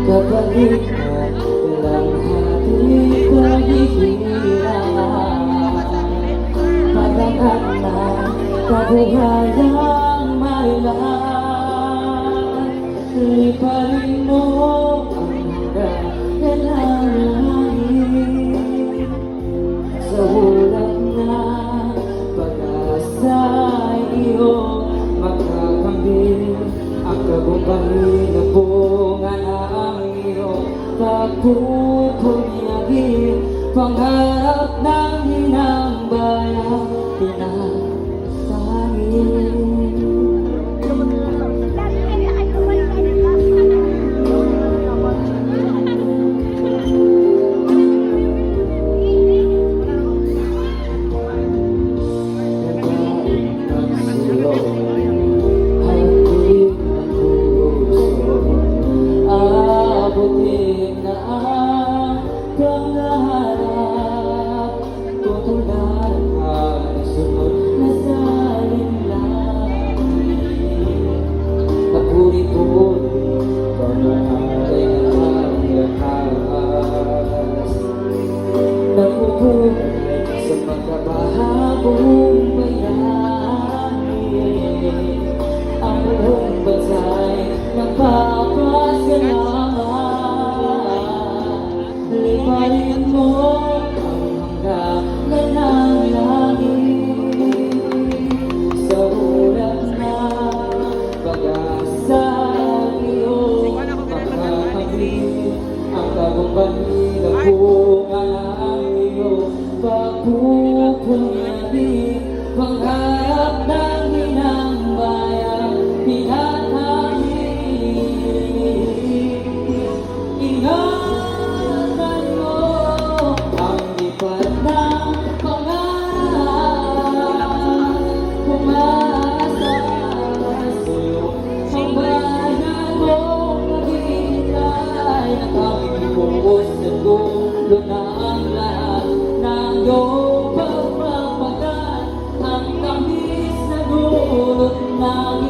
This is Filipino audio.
Kapalik na lang hati paghihirap, paglakat na kabuhayang mailan, liparin mo ang kalalangin. Sa hulap na pag-asa iyong magkakambil, ang kabumbay na bunga ng iyong pagpupunyagi, pangarap ng hinang bayan pinasangin. Abutin na ang pangarap, tutulan ang sunod na salinlahin. Pagpuri-puri, pag-aaray ang lakas, napupunan sa magkabahabong bayani. Ang buong bansay nagpapasalamat, liparin mo ang hangganan ng langit. Sa hulap na pag-asa iyong makakabit, ang kabumbay na bunga ng iyong pagpupunyagi, pangarap ng hinang bayan pinatahimik. Ingatan mo ang lipat ng pangarap, umaasa sa'yo ang bayan mong maghihintay, na tanging buhos sa dulo ng lahat ng iyong pagpapagal, ang tamis na dulot ng